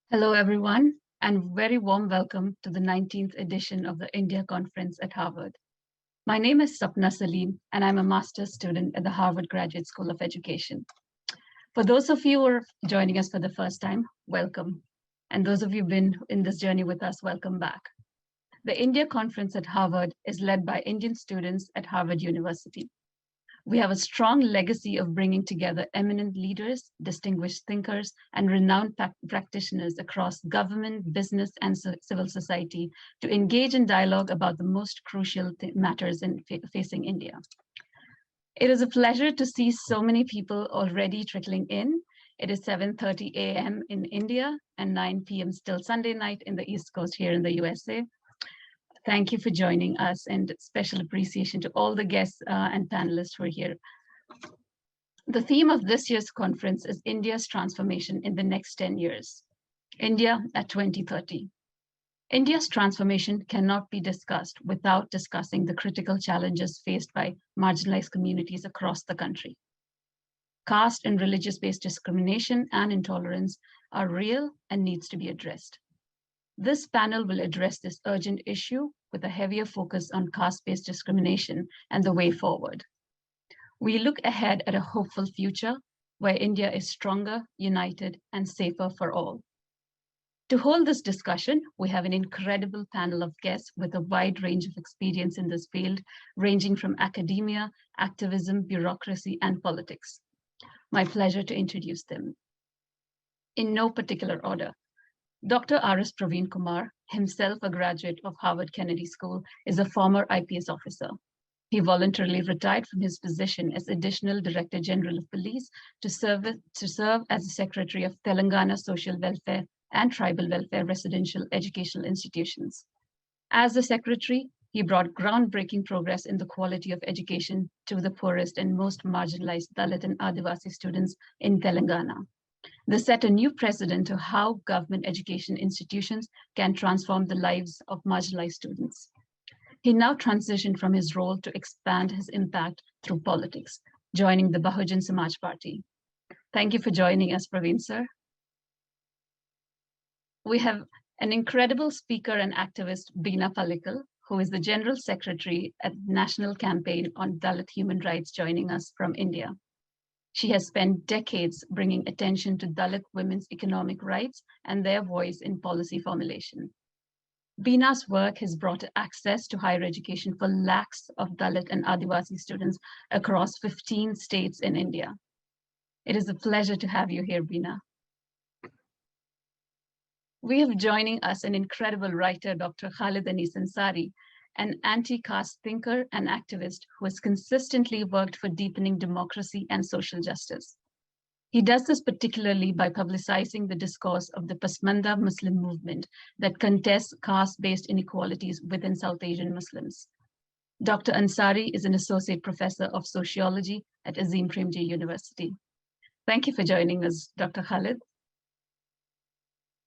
Hello, everyone, and very warm welcome to the 19th edition of the India Conference at Harvard. My name is Sapna Salim, and I'm a master's student at the Harvard Graduate School of Education. For those of you who are joining us for the first time, welcome. And those of you who've been in this journey with us, welcome back. The India Conference at Harvard is led by Indian students at Harvard University. We have a strong legacy of bringing together eminent leaders, distinguished thinkers, and renowned practitioners across government, business, and civil society to engage in dialogue about the most crucial matters facing India. It is a pleasure to see so many people already trickling in. It is 7:30 a.m. in India and 9 p.m. still Sunday night in the East Coast here in the USA. Thank you for joining us, and special appreciation to all the guests and panelists who are here. The theme of this year's conference is India's transformation in the next 10 years. India at 2030. India's transformation cannot be discussed without discussing the critical challenges faced by marginalized communities across the country. Caste and religious-based discrimination and intolerance are real and needs to be addressed. This panel will address this urgent issue with a heavier focus on caste-based discrimination and the way forward. We look ahead at a hopeful future where India is stronger, united, and safer for all. To hold this discussion, we have an incredible panel of guests with a wide range of experience in this field, ranging from academia, activism, bureaucracy, and politics. My pleasure to introduce them. In no particular order, Dr. R.S. Praveen Kumar, himself a graduate of Harvard Kennedy School, is a former IPS officer. He voluntarily retired from his position as Additional Director General of Police to serve as the Secretary of Telangana Social Welfare and Tribal Welfare Residential Educational Institutions. As the Secretary, he brought groundbreaking progress in the quality of education to the poorest and most marginalized Dalit and Adivasi students in Telangana. This set a new precedent of how government education institutions can transform the lives of marginalized students. He now transitioned from his role to expand his impact through politics, joining the Bahujan Samaj Party. Thank you for joining us, Praveen, sir. We have an incredible speaker and activist, Beena Pallikal, who is the General Secretary at the National Campaign on Dalit Human Rights, joining us from India. She has spent decades bringing attention to Dalit women's economic rights and their voice in policy formulation. Beena's work has brought access to higher education for lakhs of Dalit and Adivasi students across 15 states in India. It is a pleasure to have you here, Beena. We have joining us an incredible writer, Dr. Khalid Anis Ansari, an anti-caste thinker and activist who has consistently worked for deepening democracy and social justice. He does this particularly by publicizing the discourse of the Pasmanda Muslim movement that contests caste-based inequalities within South Asian Muslims. Dr. Ansari is an associate professor of sociology at Azim Premji University. Thank you for joining us, Dr. Khalid.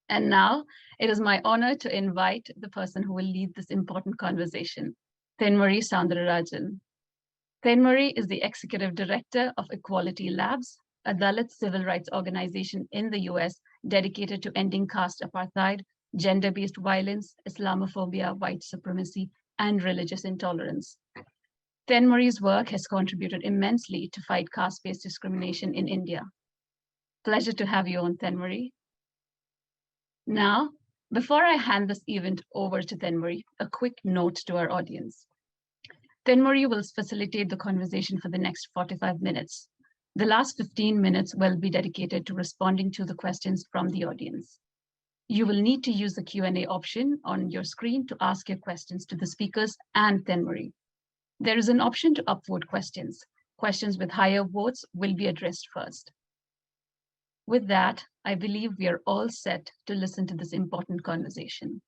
And now it is my honor to invite the person who will lead this important conversation, Thenmozhi Soundararajan. Thenmozhi is the executive director of Equality Labs, a Dalit civil rights organization in the US dedicated to ending caste apartheid, gender-based violence, Islamophobia, white supremacy, and religious intolerance. Thenmozhi's work has contributed immensely to fight caste-based discrimination in India. Pleasure to have you on, Thenmozhi. Now, before I hand this event over to Thenmozhi, a quick note to our audience. Thenmozhi will facilitate the conversation for the next 45 minutes. The last 15 minutes will be dedicated to responding to the questions from the audience. You will need to use the Q&A option on your screen to ask your questions to the speakers and Thenmozhi. There is an option to upvote questions. Questions with higher votes will be addressed first. With that, I believe we are all set to listen to this important conversation.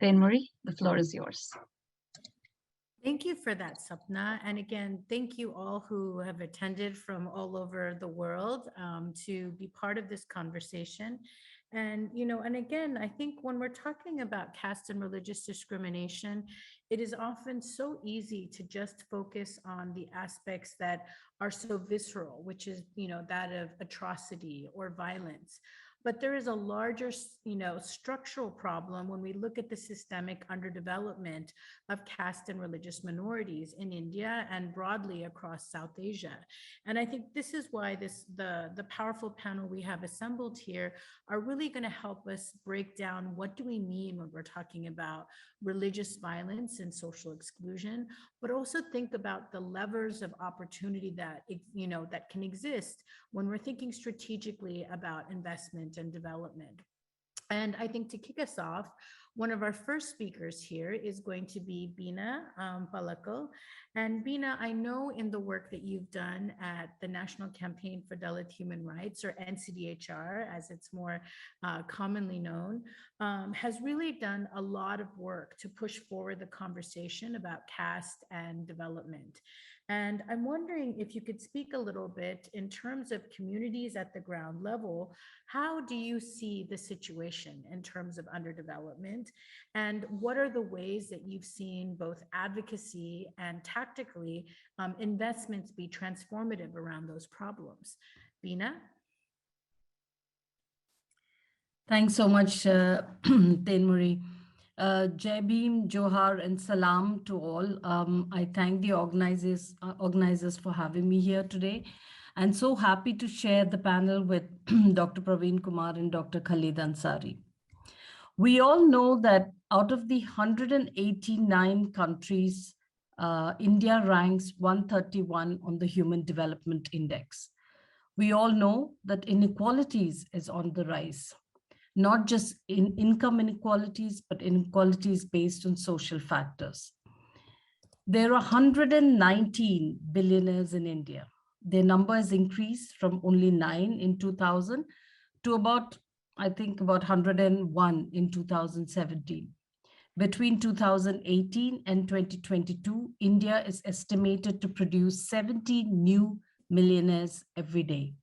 Thenmozhi, the floor is yours. Thank you for that, Sapna. And again, thank you all who have attended from all over the world to be part of this conversation. And, and again, I think when we're talking about caste and religious discrimination, it is often so easy to just focus on the aspects that are so visceral, which is, that of atrocity or violence. But there is a larger, structural problem when we look at the systemic underdevelopment of caste and religious minorities in India and broadly across South Asia. And I think this is why the powerful panel we have assembled here are really going to help us break down what do we mean when we're talking about religious violence and social exclusion, but also think about the levers of opportunity that that can exist when we're thinking strategically about investment and development. And I think to kick us off, one of our first speakers here is going to be Bina Palakal. And Bina, I know in the work that you've done at the National Campaign for Dalit Human Rights, or NCDHR, as it's more commonly known, has really done a lot of work to push forward the conversation about caste and development. And I'm wondering if you could speak a little bit in terms of communities at the ground level. How do you see the situation in terms of underdevelopment? And what are the ways that you've seen both advocacy and tactically investments be transformative around those problems? Bina? Thanks so much, Marie. Jai Bhim, Johar, and Salam to all. I thank the organizers for having me here today. And so happy to share the panel with Dr. Praveen Kumar and Dr. Khalid Ansari. We all know that out of the 189 countries, India ranks 131 on the Human Development Index. We all know that inequalities is on the rise, not just in income inequalities, but inequalities based on social factors. There are 119 billionaires in India. Their number has increased from only 9 in 2000 to about 101 in 2017. Between 2018 and 2022, India is estimated to produce 70 new millionaires every day.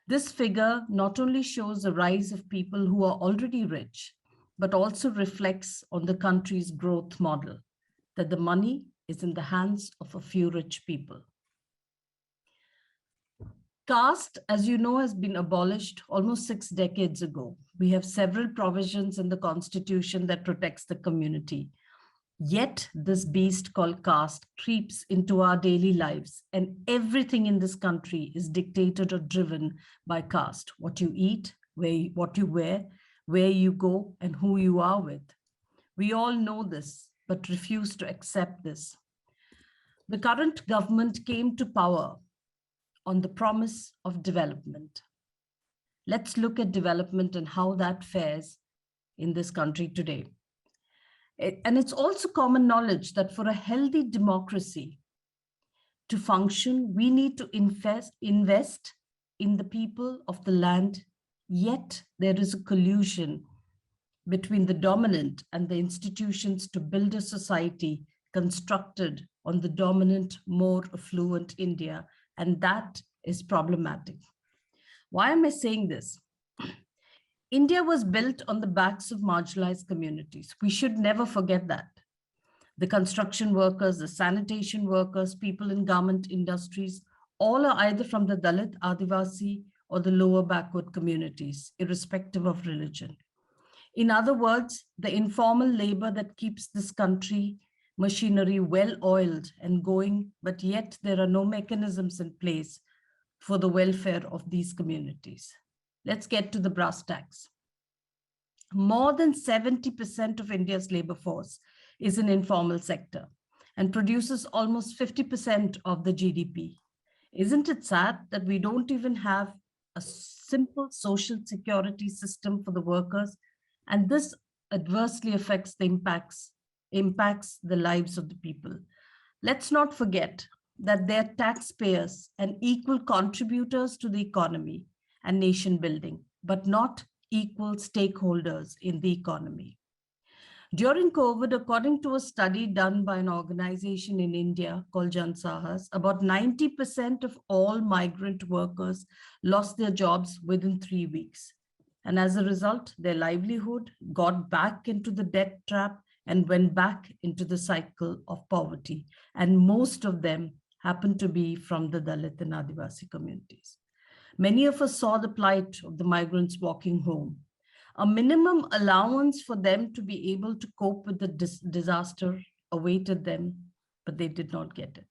This figure not only shows the rise of people who are already rich, but also reflects on the country's growth model, that the money is in the hands of a few rich people. Caste, as you know, has been abolished almost 6 decades ago. We have several provisions in the Constitution that protects the community. Yet this beast called caste creeps into our daily lives, and everything in this country is dictated or driven by caste. What you eat, what you wear, where you go, and who you are with. We all know this, but refuse to accept this. The current government came to power on the promise of development. Let's look at development and how that fares in this country today. And it's also common knowledge that for a healthy democracy to function, we need to invest in the people of the land. Yet there is a collusion between the dominant and the institutions to build a society constructed on the dominant, more affluent India. And that is problematic. Why am I saying this? India was built on the backs of marginalized communities. We should never forget that. The construction workers, the sanitation workers, people in garment industries, all are either from the Dalit, Adivasi, or the lower backward communities, irrespective of religion. In other words, the informal labor that keeps this country machinery well-oiled and going, but yet there are no mechanisms in place for the welfare of these communities. Let's get to the brass tacks. More than 70% of India's labor force is in informal sector and produces almost 50% of the GDP. Isn't it sad that we don't even have a simple social security system for the workers? And this adversely affects impacts the lives of the people. Let's not forget that they're taxpayers and equal contributors to the economy and nation building, but not equal stakeholders in the economy. During COVID, according to a study done by an organization in India called Jan Sahas, about 90% of all migrant workers lost their jobs within 3 weeks. And as a result, their livelihood got back into the debt trap and went back into the cycle of poverty. And most of them happened to be from the Dalit and Adivasi communities. Many of us saw the plight of the migrants walking home. A minimum allowance for them to be able to cope with the disaster awaited them, but they did not get it.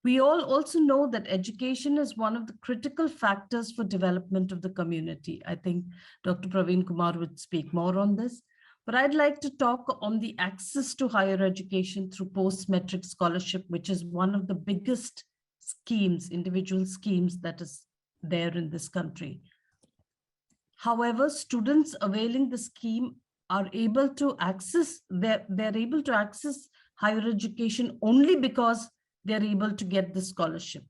We all also know that education is one of the critical factors for development of the community. I think Dr. Praveen Kumar would speak more on this, but I'd like to talk on the access to higher education through post-metric scholarship, which is one of the biggest schemes, individual schemes that is there in this country. However, students availing the scheme are able to access, they're able to access higher education only because they're able to get the scholarship.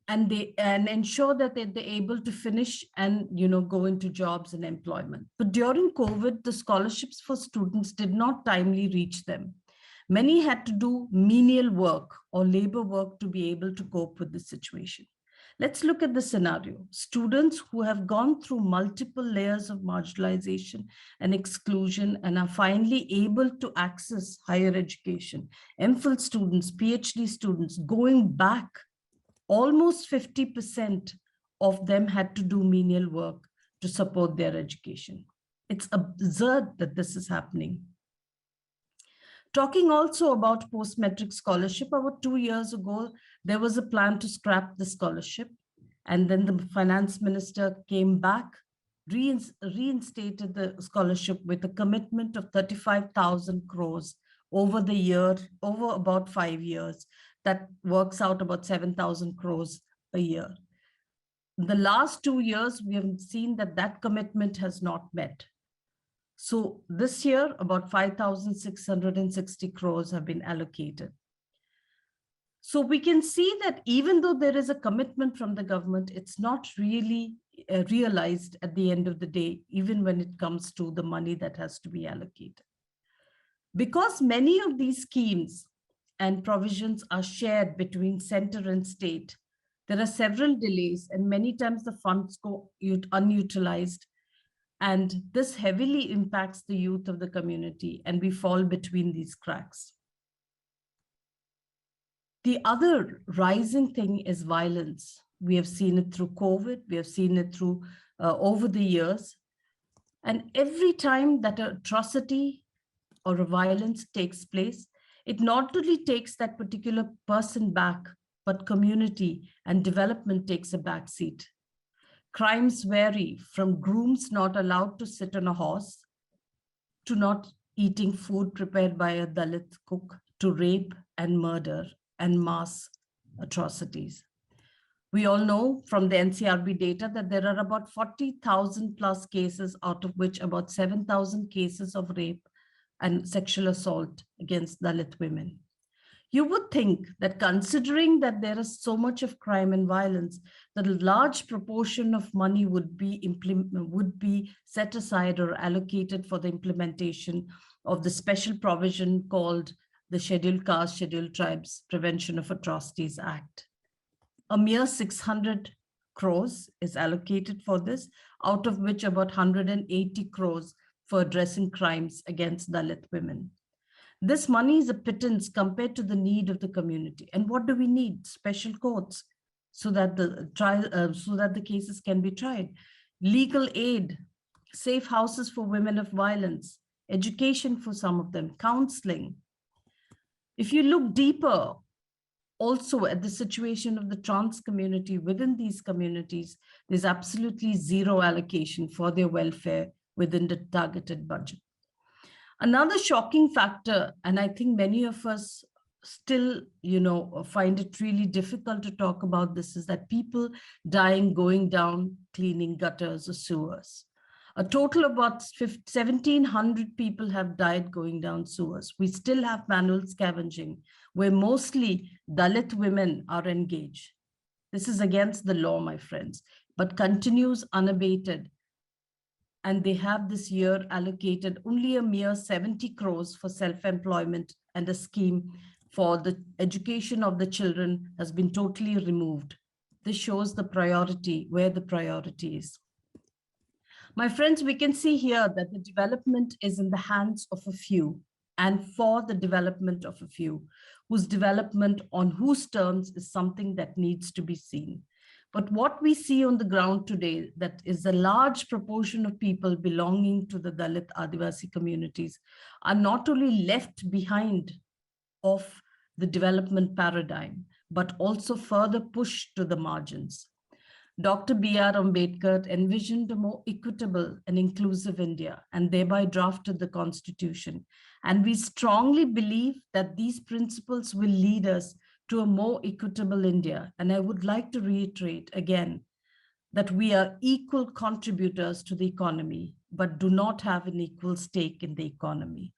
And ensure that they're able to finish and go into jobs and employment. But during COVID, the scholarships for students did not timely reach them. Many had to do menial work or labor work to be able to cope with the situation. Let's look at the scenario. Students who have gone through multiple layers of marginalization and exclusion and are finally able to access higher education. MPhil students, PhD students, going back, almost 50% of them had to do menial work to support their education. It's absurd that this is happening. Talking also about post-metric scholarship, about 2 years ago, there was a plan to scrap the scholarship. And then the finance minister came back, reinstated the scholarship with a commitment of 35,000 crores over the year, over about 5 years. That works out about 7,000 crores a year. In the last 2 years, we have seen that that commitment has not met. So this year, about 5,660 crores have been allocated. So we can see that even though there is a commitment from the government, it's not really realized at the end of the day, even when it comes to the money that has to be allocated. Because many of these schemes and provisions are shared between center and state, there are several delays and many times the funds go unutilized. And this heavily impacts the youth of the community and we fall between these cracks. The other rising thing is violence. We have seen it through COVID, we have seen it through over the years. And every time that an atrocity or a violence takes place, it not only takes that particular person back, but community and development takes a backseat. Crimes vary from grooms not allowed to sit on a horse, to not eating food prepared by a Dalit cook, to rape and murder and mass atrocities. We all know from the NCRB data that there are about 40,000 plus cases, out of which about 7,000 cases of rape and sexual assault against Dalit women. You would think that considering that there is so much of crime and violence, that a large proportion of money would be set aside or allocated for the implementation of the special provision called the Scheduled Caste, Scheduled Tribes Prevention of Atrocities Act. A mere 600 crores is allocated for this, out of which about 180 crores for addressing crimes against Dalit women. This money is a pittance compared to the need of the community. And what do we need? Special courts so that the cases can be tried. Legal aid, safe houses for women of violence, education for some of them, counseling. If you look deeper also at the situation of the trans community within these communities, there's absolutely zero allocation for their welfare within the targeted budget. Another shocking factor, and I think many of us still, find it really difficult to talk about this, is that people dying going down cleaning gutters or sewers. A total of about 1,700 people have died going down sewers. We still have manual scavenging, where mostly Dalit women are engaged. This is against the law, my friends, but continues unabated. And they have this year allocated only a mere 70 crores for self-employment, and a scheme for the education of the children has been totally removed. This shows the priority, where the priority is. My friends, we can see here that the development is in the hands of a few and for the development of a few. whose development on whose terms is something that needs to be seen. But what we see on the ground today, that is a large proportion of people belonging to the Dalit Adivasi communities are not only left behind of the development paradigm, but also further pushed to the margins. Dr. B.R. Ambedkar envisioned a more equitable and inclusive India and thereby drafted the Constitution. And we strongly believe that these principles will lead us to a more equitable India. And I would like to reiterate again that we are equal contributors to the economy, but do not have an equal stake in the economy.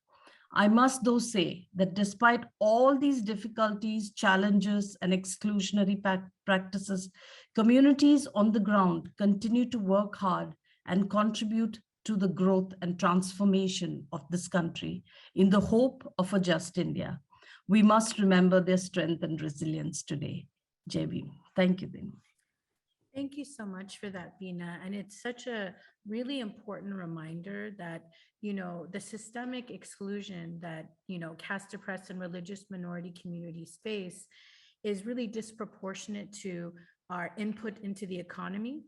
I must though say that despite all these difficulties, challenges, and exclusionary practices, communities on the ground continue to work hard and contribute to the growth and transformation of this country in the hope of a just India. We must remember their strength and resilience today. JB, thank you, Dinu. Thank you so much for that, Bina. And it's such a really important reminder that, the systemic exclusion that, caste oppressed and religious minority communities face is really disproportionate to our input into the economy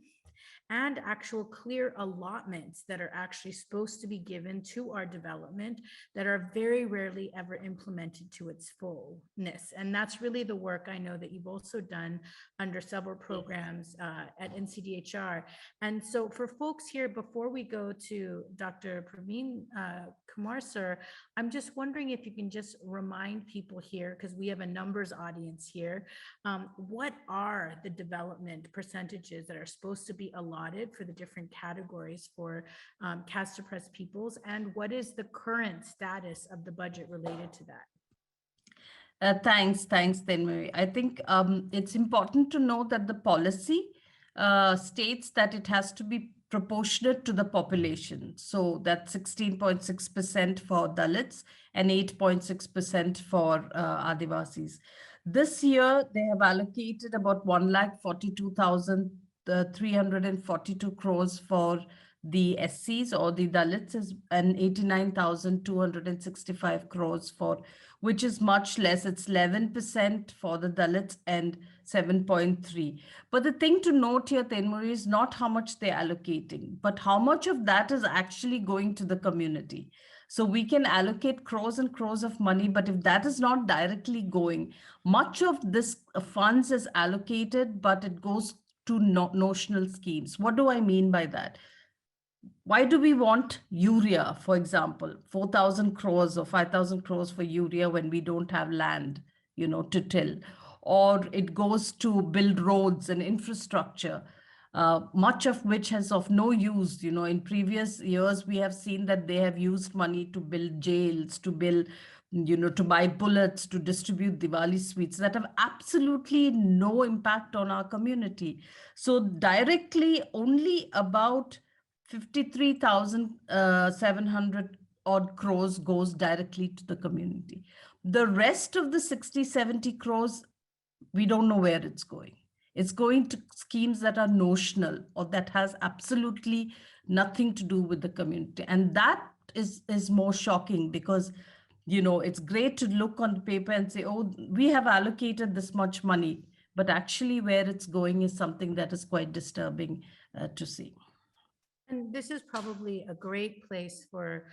and actual clear allotments that are actually supposed to be given to our development that are very rarely ever implemented to its fullness. And that's really the work I know that you've also done under several programs at NCDHR. And so for folks here, before we go to Dr. Praveen Kumar, sir, I'm just wondering if you can just remind people here, because we have a numbers audience here, what are the development percentages that are supposed to be allotted for the different categories for caste oppressed peoples, and what is the current status of the budget related to that? Thanks, Tenmari. I think it's important to know that the policy states that it has to be proportionate to the population. So that's 16.6% for Dalits and 8.6% for Adivasis. This year, they have allocated about 1,42,342 crores for the SCs or the Dalits and 89,265 crores for, which is much less. It's 11% for the Dalits and 7.3. But the thing to note here, Tenmuri, is not how much they're allocating, but how much of that is actually going to the community. So we can allocate crores and crores of money, but if that is not directly going, much of this funds is allocated, but it goes to notional schemes. What do I mean by that? Why do we want urea, for example, 4,000 crores or 5,000 crores for urea when we don't have land, to till? Or it goes to build roads and infrastructure, much of which has of no use. In previous years, we have seen that they have used money to build jails, to build, to buy bullets, to distribute Diwali sweets that have absolutely no impact on our community. So directly, only about 53,700 odd crores goes directly to the community. The rest of the 60, 70 crores, we don't know where it's going. It's going to schemes that are notional or that has absolutely nothing to do with the community. And that is more shocking because, it's great to look on the paper and say, oh, we have allocated this much money, but actually where it's going is something that is quite disturbing to see. And this is probably a great place for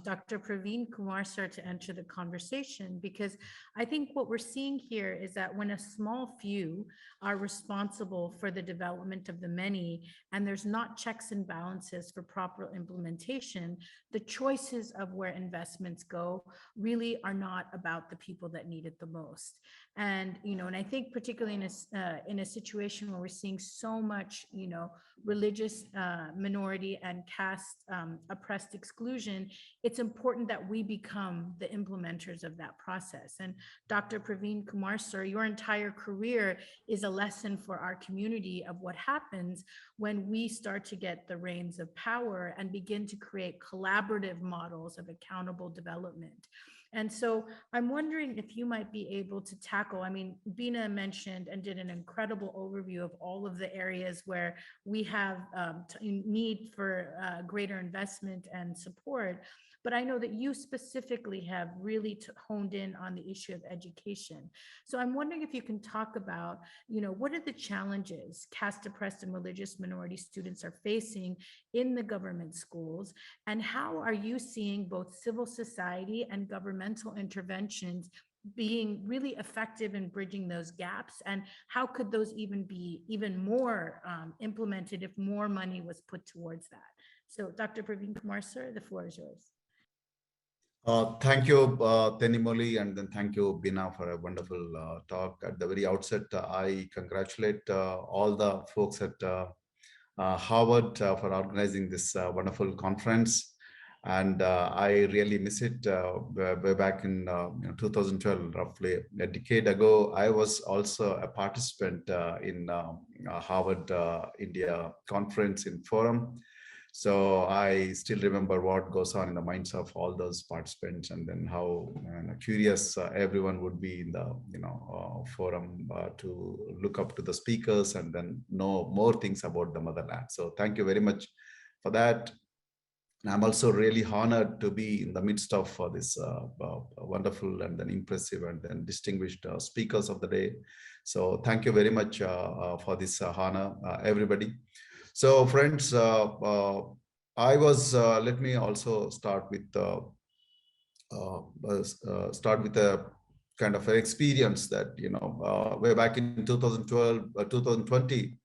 Dr. Praveen Kumar sir to enter the conversation, because I think what we're seeing here is that when a small few are responsible for the development of the many, and there's not checks and balances for proper implementation, the choices of where investments go really are not about the people that need it the most. And, and I think particularly in a situation where we're seeing so much, religious minority and caste oppressed exclusion, it's important that we become the implementers of that process. And Dr. Praveen Kumar sir, your entire career is a lesson for our community of what happens when we start to get the reins of power and begin to create collaborative models of accountable development. And so I'm wondering if you might be able to tackle, Bina mentioned and did an incredible overview of all of the areas where we have need for greater investment and support. but I know that you specifically have really honed in on the issue of education. So I'm wondering if you can talk about, what are the challenges caste oppressed and religious minority students are facing in the government schools, and how are you seeing both civil society and governmental interventions being really effective in bridging those gaps, and how could those even be even more implemented if more money was put towards that? So Dr. Praveen Kumar, sir, the floor is yours. Thank you, Tenimoli, and then thank you, Bina, for a wonderful talk. At the very outset, I congratulate all the folks at Harvard for organizing this wonderful conference. And I really miss it. Way back in 2012, roughly a decade ago, I was also a participant in Harvard India conference in Forum. So I still remember what goes on in the minds of all those participants, and then how curious everyone would be in the forum to look up to the speakers and then know more things about the motherland. So thank you very much for that. And I'm also really honored to be in the midst of this wonderful and then impressive and then distinguished speakers of the day. So thank you very much for this honor, everybody. So friends, let me also start with a kind of an experience that, way back in 2012, 2020,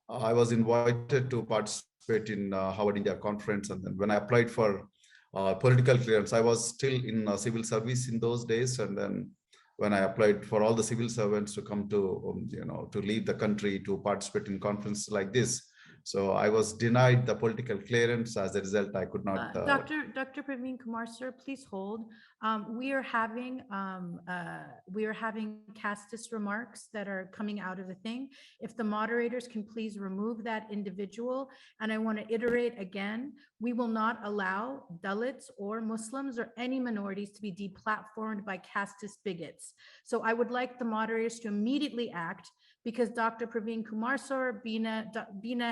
I was invited to participate in Harvard India conference. And then when I applied for political clearance, I was still in civil service in those days. And then when I applied for all the civil servants to come to, to leave the country to participate in conferences like this, so I was denied the political clearance. As a result, I could not. Dr. Praveen Kumar, sir, please hold. We are having casteist remarks that are coming out of the thing. If the moderators can please remove that individual. And I want to iterate again, we will not allow Dalits or Muslims or any minorities to be deplatformed by casteist bigots. So I would like the moderators to immediately act, because Dr. Praveen Kumar, sir, Bina,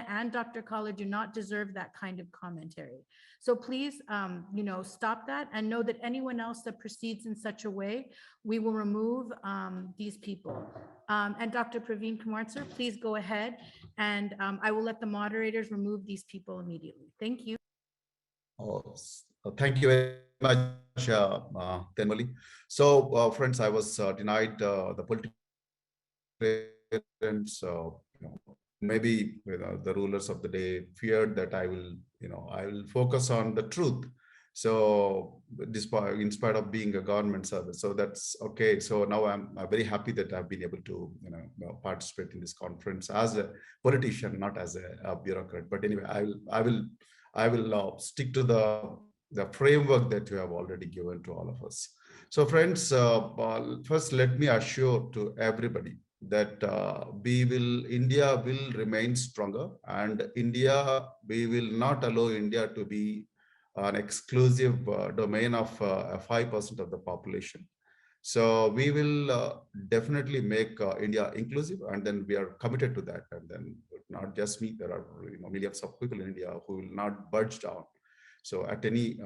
and Dr. Kala do not deserve that kind of commentary. So please, stop that, and know that anyone else that proceeds in such a way, we will remove these people. And Dr. Praveen Kumar, sir, please go ahead, and I will let the moderators remove these people immediately. Thank you. Oh, thank you very much, Tenmali. So, friends, I was denied the political clearance. So, maybe the rulers of the day feared that I will focus on the truth. So, despite, in spite of being a government service, so that's okay. So now I'm very happy that I've been able to participate in this conference as a politician, not as a bureaucrat. But anyway, I will stick to the framework that you have already given to all of us. So, friends, first let me assure to everybody that India will remain stronger, and we will not allow India to be an exclusive domain of 5% of the population. So we will definitely make India inclusive, and then we are committed to that. And then not just me, there are millions of people in India who will not budge down. So at any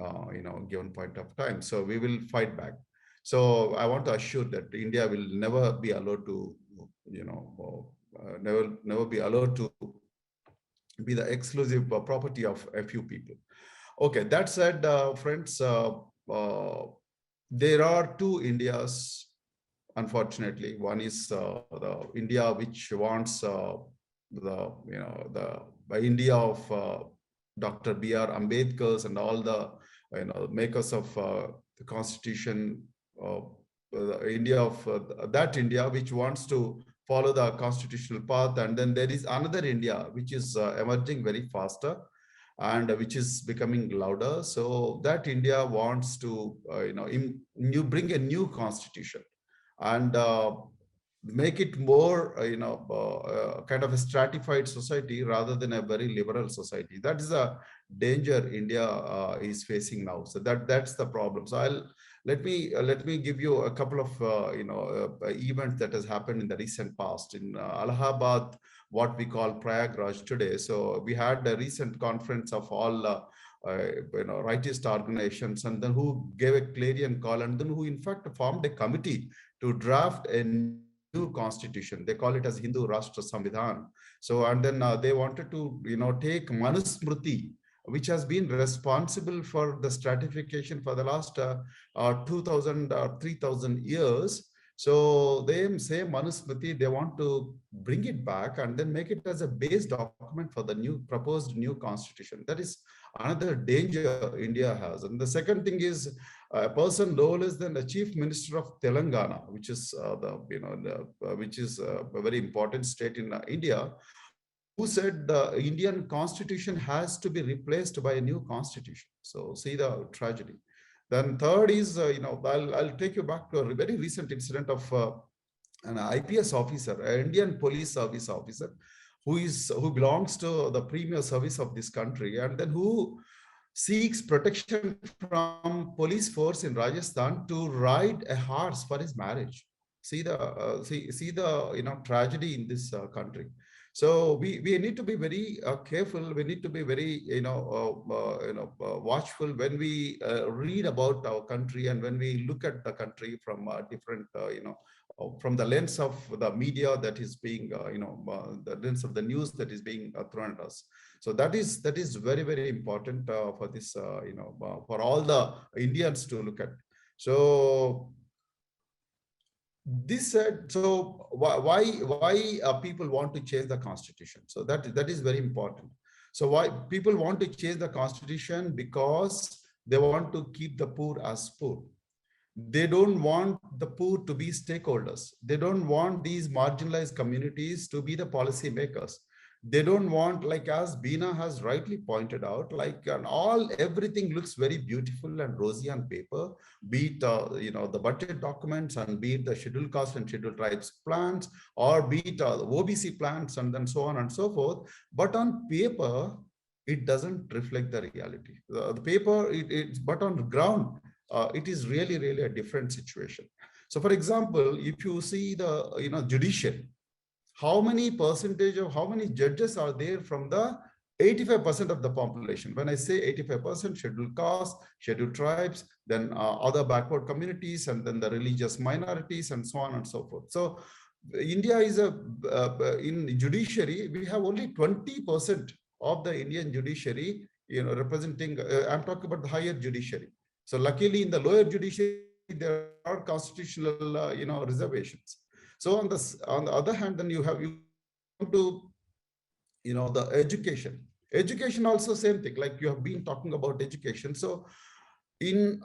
given point of time, so we will fight back. So I want to assure that India will never be allowed to, never be allowed to be the exclusive property of a few people. Okay, that said, friends, there are two Indias, unfortunately. One is the India which wants the India of Dr. B.R. Ambedkar's and all the makers of the Constitution. India of that India which wants to follow the constitutional path, and then there is another India which is emerging very faster and which is becoming louder. So that India wants to bring a new constitution and make it more kind of a stratified society rather than a very liberal society. That is a danger India is facing now. So that's the problem. So let me give you a couple of events that has happened in the recent past in Allahabad, what we call Prayagraj today. So we had a recent conference of all rightist organizations, and then who gave a clarion call, and then who in fact formed a committee to draft a new constitution. They call it as Hindu Rashtra Samvidhan. So, and then they wanted to, take Manusmriti, which has been responsible for the stratification for the last 2000 or 3000 years. So they say Manusmriti, they want to bring it back and then make it as a base document for the new proposed new constitution. That is another danger India has. And the second thing is a person no less than the chief minister of Telangana, which is which is a very important state in India, who said the Indian constitution has to be replaced by a new constitution. So see the tragedy. Then third is, I'll take you back to a very recent incident of an IPS officer, an Indian police service officer, who belongs to the premier service of this country, and then who seeks protection from police force in Rajasthan to ride a horse for his marriage. See the see the tragedy in this country. So we need to be very careful. We need to be very watchful when we read about our country, and when we look at the country from different from the lens of the media that is being the lens of the news that is being thrown at us. So that is very, very important for this for all the Indians to look at. So this said, so why people want to change the constitution? So that is very important. So why people want to change the constitution? Because they want to keep the poor as poor. They don't want the poor to be stakeholders. They don't want these marginalized communities to be the policy makers. They don't want, like as Beena has rightly pointed out, like everything looks very beautiful and rosy on paper, be it the budget documents, and be it the scheduled caste and scheduled tribes plans, or be it the OBC plans, and then so on and so forth. But on paper, it doesn't reflect the reality. The paper, but on the ground, it is really, really a different situation. So, for example, if you see the judiciary, how many judges are there from the 85% of the population? When I say 85%, scheduled castes, scheduled tribes, then other backward communities, and then the religious minorities, and so on and so forth. So India is in judiciary, we have only 20% of the Indian judiciary, representing, I'm talking about the higher judiciary. So luckily in the lower judiciary, there are constitutional, reservations. So on the other hand, then you come to, the education. Education also same thing, like you have been talking about education. So in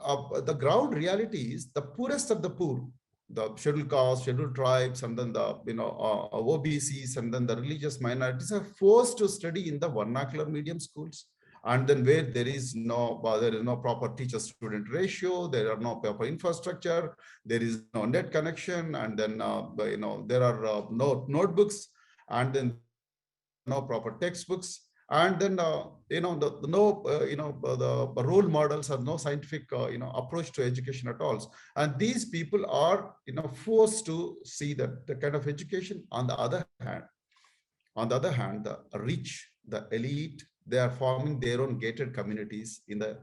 the ground reality is the poorest of the poor, the scheduled castes, scheduled tribes, and then the OBCs, and then the religious minorities are forced to study in the vernacular medium schools. And then where there is no proper teacher-student ratio, there are no proper infrastructure, there is no net connection, and then there are no notebooks, and then no proper textbooks, and then the role models or no scientific approach to education at all. And these people are forced to see that the kind of education. On the other hand, the rich, the elite, they are forming their own gated communities in the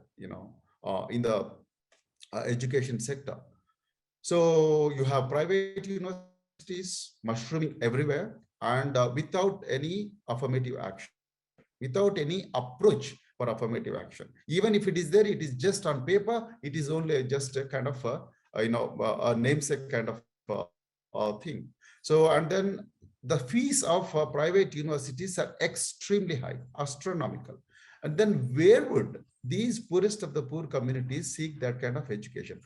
education sector. So you have private universities mushrooming everywhere, and without any affirmative action, without any approach for affirmative action. Even if it is there, it is just on paper. It is only just a kind of a namesake kind of thing. So, and then the fees of private universities are extremely high, astronomical. And then where would these poorest of the poor communities seek that kind of education?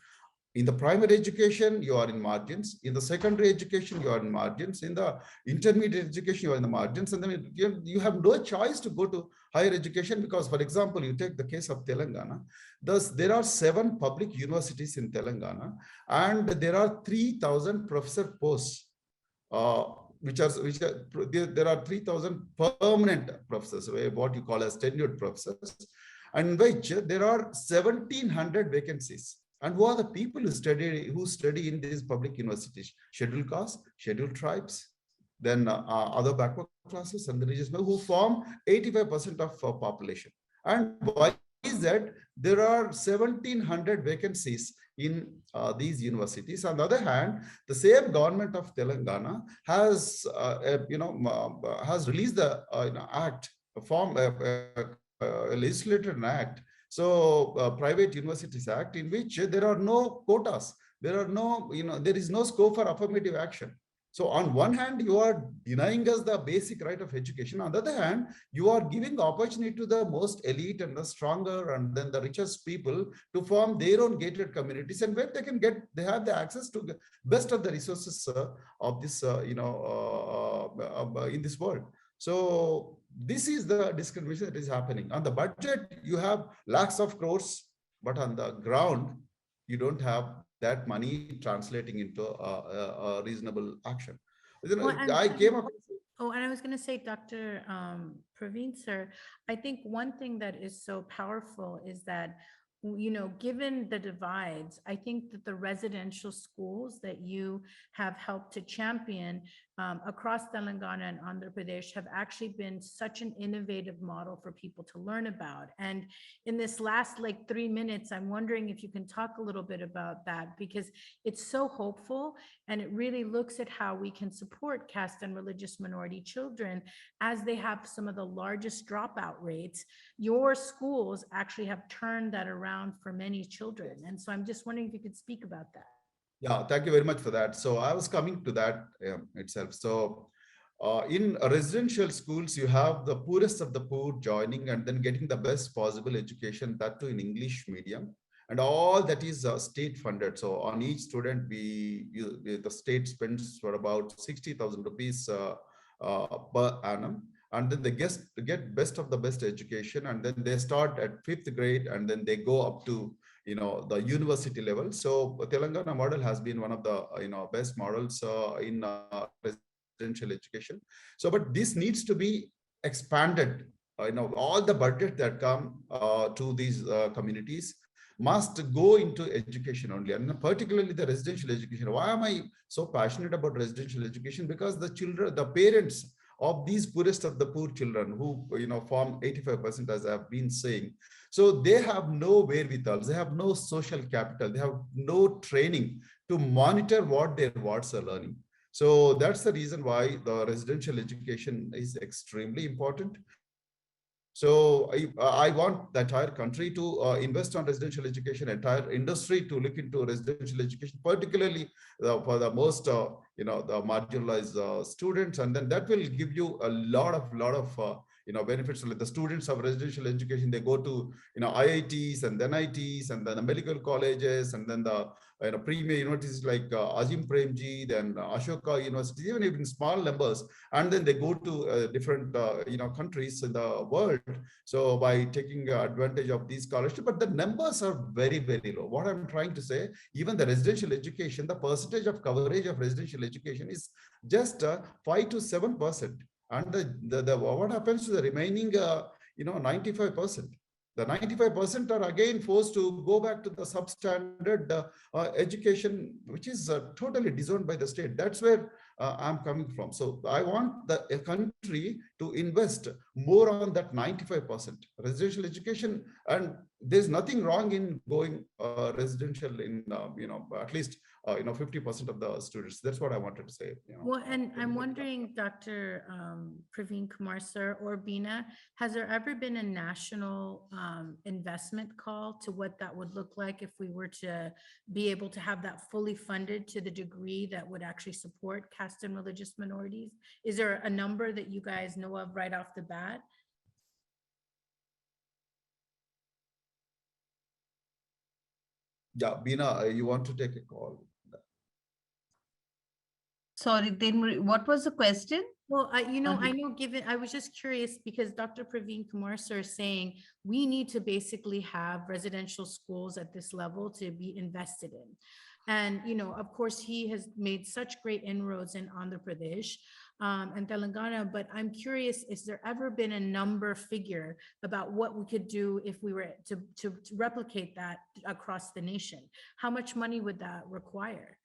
In the primary education, you are in margins. In the secondary education, you are in margins. In the intermediate education, you are in the margins. And then you have no choice to go to higher education because, for example, you take the case of Telangana. Thus, there are 7 public universities in Telangana, and there are 3,000 professor posts. There are 3,000 permanent professors, what you call as tenured professors, and which there are 1,700 vacancies. And who are the people who study in these public universities? Scheduled castes, scheduled tribes, then other backward classes and the religious who form 85% of population. And why is that there are 1,700 vacancies in these universities. On the other hand, the same government of Telangana has, has released the act, legislated an act. So Private Universities Act, in which there are no quotas, there are no, there is no scope for affirmative action. So on one hand, you are denying us the basic right of education. On the other hand, you are giving opportunity to the most elite and the stronger and then the richest people to form their own gated communities, and where they have the access to the best of the resources of this, in this world. So this is the discrimination that is happening. On the budget, you have lakhs of crores, but on the ground, you don't have that money translating into a reasonable action. Well, I came up. Oh, and I was going to say, Dr. Praveen, sir, I think one thing that is so powerful is that, given the divides, I think that the residential schools that you have helped to champion across Telangana and Andhra Pradesh have actually been such an innovative model for people to learn about. And in this last 3 minutes, I'm wondering if you can talk a little bit about that, because it's so hopeful and it really looks at how we can support caste and religious minority children as they have some of the largest dropout rates. Your schools actually have turned that around for many children. And so I'm just wondering if you could speak about that. Yeah, thank you very much for that. So I was coming to that itself. So in residential schools, you have the poorest of the poor joining and then getting the best possible education, that too in English medium. And all that is state funded. So on each student, the state spends for about 60,000 rupees per annum. And then they get best of the best education. And then they start at 5th grade and then they go up to the university level. So Telangana model has been one of the best models in residential education. So but this needs to be expanded. All the budget that come to these communities must go into education only, and particularly the residential education. Why am I so passionate about residential education? Because the parents of these poorest of the poor children, who form 85%, as I've been saying, so they have no wherewithal, they have no social capital, they have no training to monitor what their wards are learning. So that's the reason why the residential education is extremely important. So I want the entire country to invest on residential education, entire industry to look into residential education, particularly for the most, the marginalized students. And then that will give you a lot of benefits. Like the students of residential education, they go to, IITs and then ITs and then the medical colleges and then the premier universities like Azim Premji, then Ashoka University, even in small numbers, and then they go to different countries in the world. So by taking advantage of these scholarships, but the numbers are very, very low. What I'm trying to say, even the residential education, the percentage of coverage of residential education is just 5 to 7%, and what happens to the remaining 95%? The 95% are again forced to go back to the substandard education, which is totally disowned by the state. That's where I'm coming from. So I want the country to invest more on that 95% residential education, and there's nothing wrong in going residential in at least 50% of the students. That's what I wanted to say. Well, and I'm wondering, Dr. Praveen Kumar, sir, or Bina, has there ever been a national investment call to what that would look like if we were to be able to have that fully funded to the degree that would actually support caste and religious minorities? Is there a number that you guys know of right off the bat? Yeah, Bina, you want to take a call? Sorry, then what was the question? Well, I know given, I was just curious because Dr. Praveen Kumar sir is saying we need to basically have residential schools at this level to be invested in. And, of course, he has made such great inroads in Andhra Pradesh and Telangana, but I'm curious, is there ever been a number figure about what we could do if we were to replicate that across the nation? How much money would that require?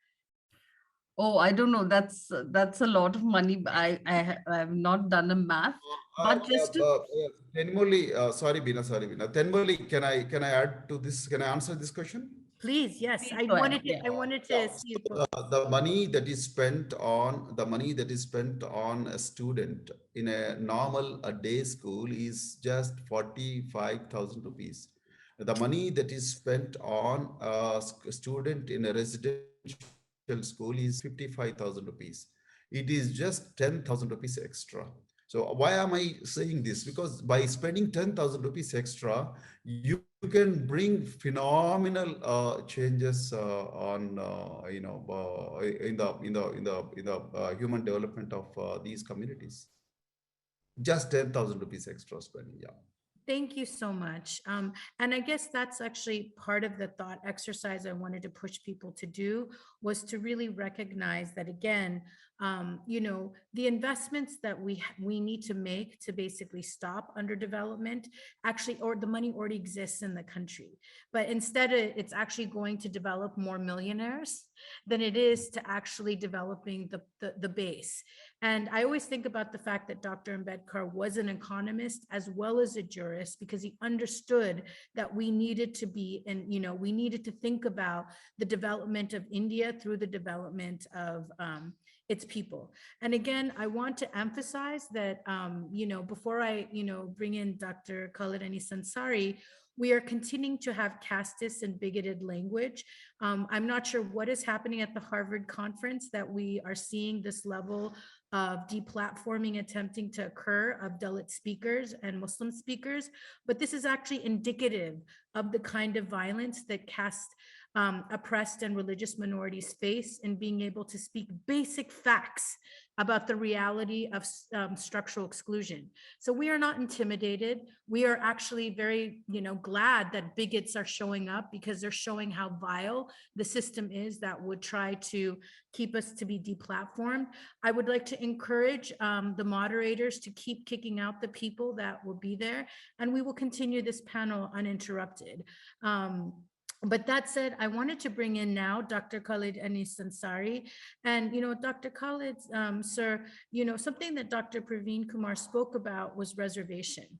Oh, I don't know. That's a lot of money. I have not done a math. But just to Tenmurli, sorry, Bina. Tenmurli, can I add to this? Can I answer this question? Please, yes. please go ahead. Yeah. I wanted Yeah. to see if The money that is spent on a student in a normal a day school is just 45,000 rupees. The money that is spent on a student in a residential school is 55,000 rupees. It is just 10,000 rupees extra. So why am I saying this? Because by spending 10,000 rupees extra, you can bring phenomenal changes on human development of these communities. Just 10,000 rupees extra spending. Yeah. Thank you so much. And I guess that's actually part of the thought exercise I wanted to push people to do, was to really recognize that, again, the investments that we need to make to basically stop underdevelopment, actually, or the money already exists in the country. But instead, it's actually going to develop more millionaires than it is to actually developing the base. And I always think about the fact that Dr. Ambedkar was an economist as well as a jurist, because he understood that we needed to be, and we needed to think about the development of India through the development of its people. And again, I want to emphasize that, before I, bring in Dr. Khalid Sansari, we are continuing to have casteist and bigoted language. I'm not sure what is happening at the Harvard conference that we are seeing this level of deplatforming attempting to occur of Dalit speakers and Muslim speakers, but this is actually indicative of the kind of violence that caste oppressed and religious minorities face in being able to speak basic facts about the reality of structural exclusion. So we are not intimidated. We are actually very, glad that bigots are showing up, because they're showing how vile the system is that would try to keep us to be deplatformed. I would like to encourage the moderators to keep kicking out the people that will be there, and we will continue this panel uninterrupted. But that said, I wanted to bring in now Dr. Khalid Sansari. And, Dr. Khalid, sir, something that Dr. Praveen Kumar spoke about was reservation.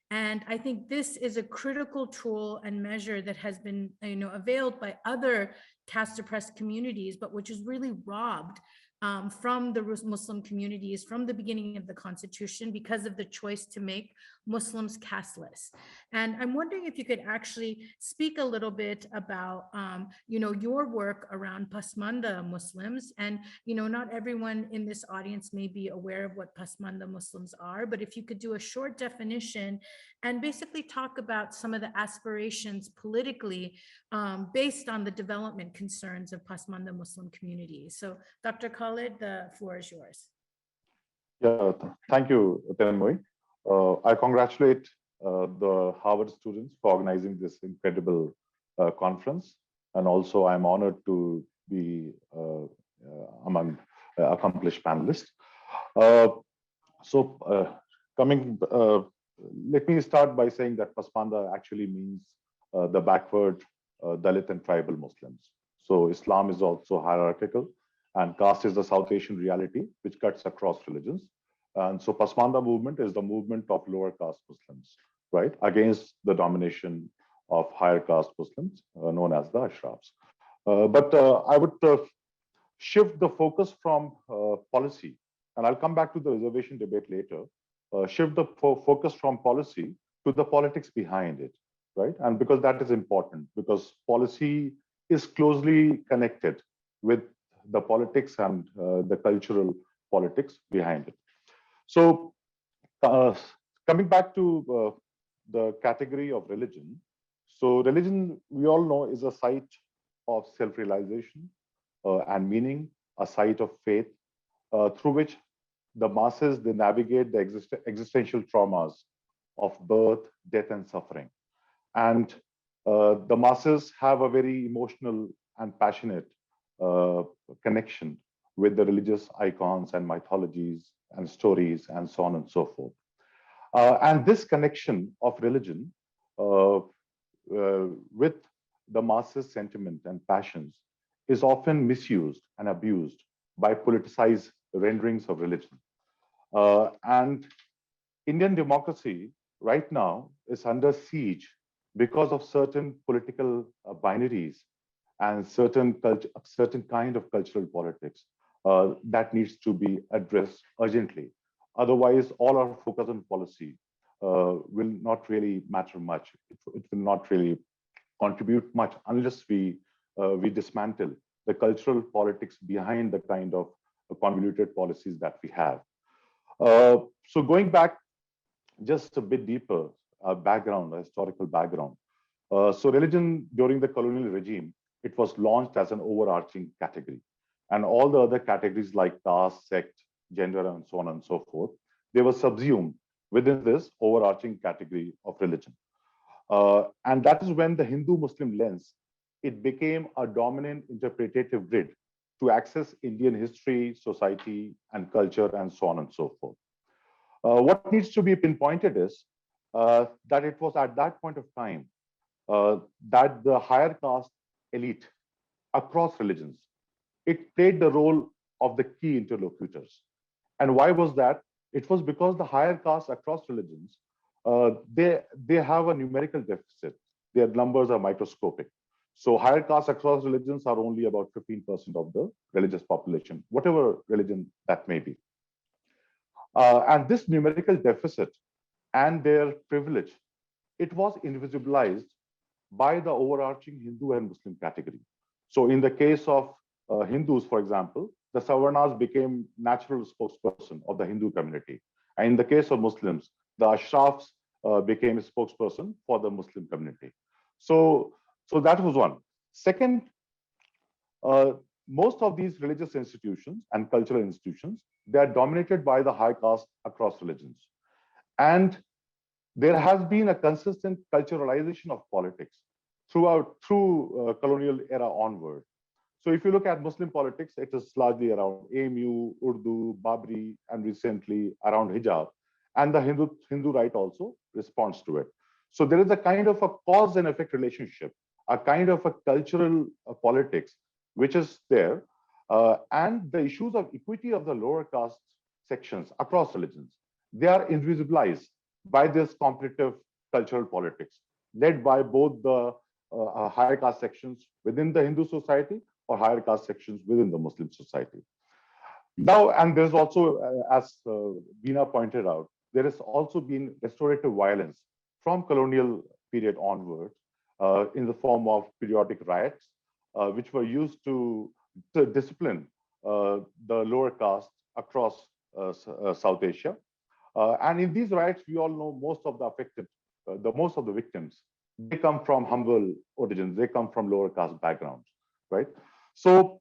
And I think this is a critical tool and measure that has been, availed by other caste oppressed communities, but which is really robbed from the Muslim communities from the beginning of the Constitution, because of the choice to make Muslims casteless. And I'm wondering if you could actually speak a little bit about, your work around Pasmanda Muslims. And, not everyone in this audience may be aware of what Pasmanda Muslims are, but if you could do a short definition and basically talk about some of the aspirations politically based on the development concerns of Pasmanda Muslim communities. So Dr. Khalid, the floor is yours. Yeah, thank you, Tenmoy. I congratulate the Harvard students for organizing this incredible conference. And also I'm honored to be among accomplished panelists. Let me start by saying that Pasmanda actually means the backward Dalit and tribal Muslims. So Islam is also hierarchical, and caste is the South Asian reality which cuts across religions. And so Pasmanda movement is the movement of lower caste Muslims, right, against the domination of higher caste Muslims known as the Ashrafs. But I would shift the focus from policy, and I'll come back to the reservation debate later, shift the focus from policy to the politics behind it, right? And because that is important, because policy is closely connected with the politics and the cultural politics behind it. So coming back to the category of religion. So religion, we all know, is a site of self-realization and meaning, a site of faith through which the masses, they navigate the existential traumas of birth, death, and suffering. And the masses have a very emotional and passionate connection with the religious icons and mythologies and stories and so on and so forth. And this connection of religion with the masses' sentiment and passions is often misused and abused by politicized renderings of religion. And Indian democracy right now is under siege because of certain political binaries and certain kind of cultural politics that needs to be addressed urgently. Otherwise, all our focus on policy will not really matter much. It will not really contribute much unless we dismantle the cultural politics behind the kind of convoluted policies that we have. So going back just a bit deeper, background, a historical background. So religion during the colonial regime, it was launched as an overarching category. And all the other categories like caste, sect, gender, and so on and so forth, they were subsumed within this overarching category of religion. And that is when the Hindu-Muslim lens, it became a dominant interpretative grid to access Indian history, society, and culture, and so on and so forth. What needs to be pinpointed is that it was at that point of time that the higher caste elite across religions, it played the role of the key interlocutors. And why was that? It was because the higher castes across religions, they have a numerical deficit. Their numbers are microscopic. So higher castes across religions are only about 15% of the religious population, whatever religion that may be. And this numerical deficit and their privilege, it was invisibilized by the overarching Hindu and Muslim category. So in the case of Hindus, for example, the Savarnas became natural spokesperson of the Hindu community. And in the case of Muslims, the Ashrafs became a spokesperson for the Muslim community. So that was one. Second, most of these religious institutions and cultural institutions, they are dominated by the high caste across religions. And there has been a consistent culturalization of politics through colonial era onward. So if you look at Muslim politics, it is largely around AMU, Urdu, Babri, and recently around hijab. And the Hindu right also responds to it. So there is a kind of a cause and effect relationship, a kind of a cultural politics, which is there. And the issues of equity of the lower caste sections across religions, they are invisibilized by this competitive cultural politics, led by both the higher caste sections within the Hindu society or higher caste sections within the Muslim society. Now, and there's also, as Veena pointed out, there has also been restorative violence from colonial period onward in the form of periodic riots, which were used to discipline the lower caste across South Asia. And in these riots, we all know most of the affected, most of the victims, they come from humble origins, they come from lower caste backgrounds, right? So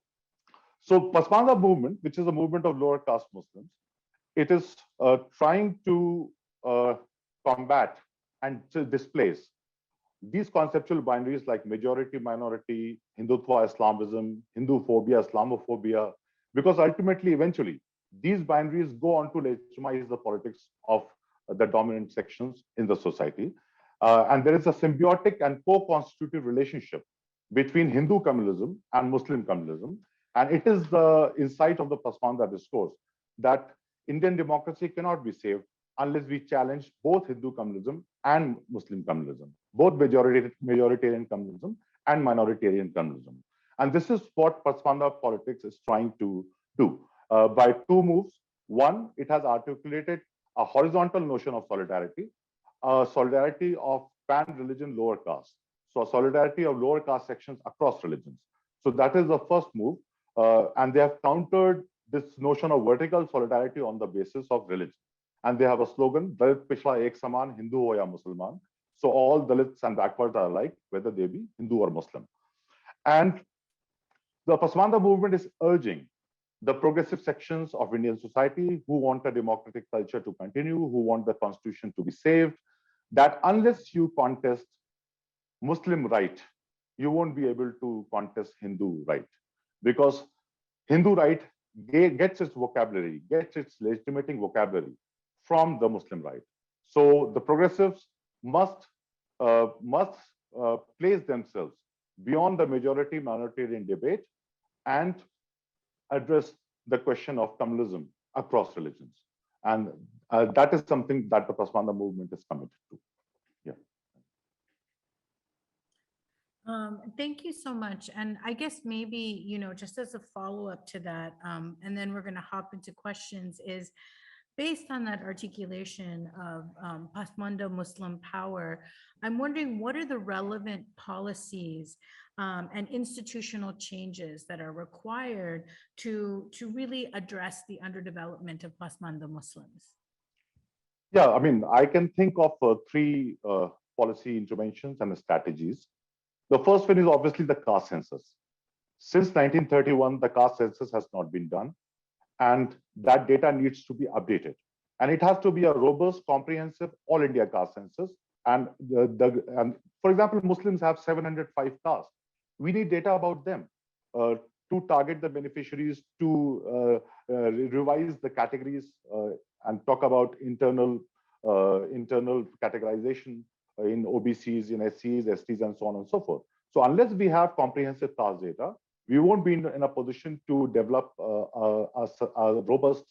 Pasmanda movement, which is a movement of lower caste Muslims, it is trying to combat and to displace these conceptual binaries like majority, minority, Hindutva, Islamism, Hindu phobia, Islamophobia, because ultimately, eventually, these binaries go on to legitimize the politics of the dominant sections in the society. And there is a symbiotic and co-constitutive relationship between Hindu communalism and Muslim communalism. And it is the insight of the Pasmanda discourse that Indian democracy cannot be saved unless we challenge both Hindu communalism and Muslim communalism, both majoritarian communalism and minoritarian communalism. And this is what Pasmanda politics is trying to do by two moves. One, it has articulated a horizontal notion of solidarity, solidarity of pan-religion lower caste. So a solidarity of lower caste sections across religions. So that is the first move. And they have countered this notion of vertical solidarity on the basis of religion. And they have a slogan, Dalit Pishla Ek Saman, Hindu ho ya Musliman. So all Dalits and backwards are alike, whether they be Hindu or Muslim. And the Pasmanda movement is urging the progressive sections of Indian society who want a democratic culture to continue, who want the constitution to be saved, that unless you contest Muslim right, you won't be able to contest Hindu right. Because Hindu right gets its vocabulary, gets its legitimating vocabulary from the Muslim right. So the progressives must place themselves beyond the majority minoritarian debate and address the question of communalism across religions. And That is something that the Pasmanda movement is committed to. Yeah. Thank you so much. And I guess maybe, just as a follow-up to that, and then we're going to hop into questions, is based on that articulation of Pasmanda Muslim power, I'm wondering what are the relevant policies and institutional changes that are required to really address the underdevelopment of Pasmanda Muslims? Yeah, I mean, I can think of three policy interventions and strategies. The first one is obviously the caste census. Since 1931, the caste census has not been done, and that data needs to be updated. And it has to be a robust, comprehensive, all India caste census. And, for example, Muslims have 705 castes. We need data about them to target the beneficiaries, to revise the categories and talk about internal categorization in OBCs, in SCs, STs, and so on and so forth. So unless we have comprehensive caste data, we won't be in a position to develop a robust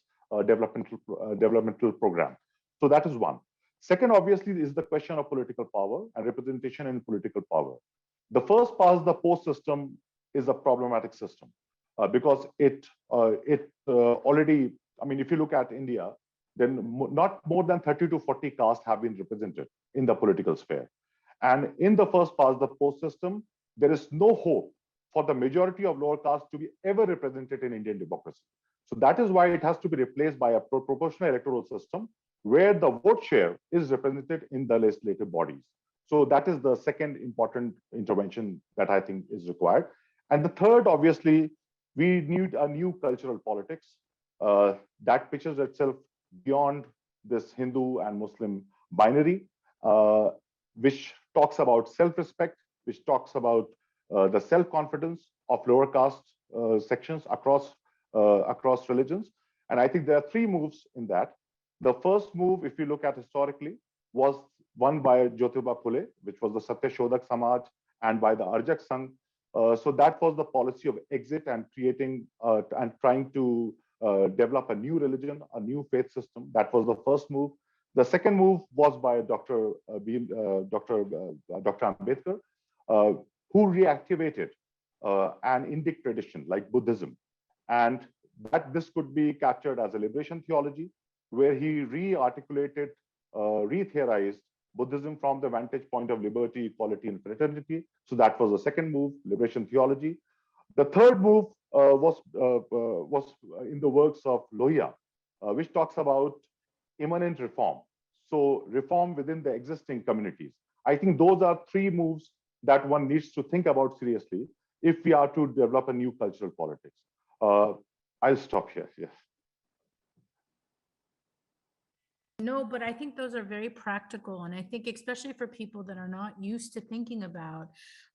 developmental program. So that is one. Second, obviously, is the question of political power and representation in political power. The first past the post system is a problematic system because it already, I mean, if you look at India, then not more than 30 to 40 castes have been represented in the political sphere. And in the first past the post system, there is no hope for the majority of lower castes to be ever represented in Indian democracy. So that is why it has to be replaced by a proportional electoral system where the vote share is represented in the legislative bodies. So that is the second important intervention that I think is required. And the third, obviously, we need a new cultural politics that pictures itself beyond this Hindu and Muslim binary, which talks about self-respect, which talks about the self-confidence of lower caste sections across religions. And I think there are three moves in that. The first move, if you look at historically, was one by Jyotiba Phule, which was the Satya Shodhak Samaj, and by the Arjak Sangh. So that was the policy of exit and creating and trying to develop a new religion, a new faith system. That was the first move. The second move was by Dr. Ambedkar, who reactivated an Indic tradition like Buddhism. And that this could be captured as a liberation theology, where he re-articulated, re-theorized Buddhism from the vantage point of liberty, equality, and fraternity. So that was the second move, liberation theology. The third move was in the works of Lohia, which talks about immanent reform. So reform within the existing communities. I think those are three moves that one needs to think about seriously if we are to develop a new cultural politics. I'll stop here. Yes. No, but I think those are very practical. And I think especially for people that are not used to thinking about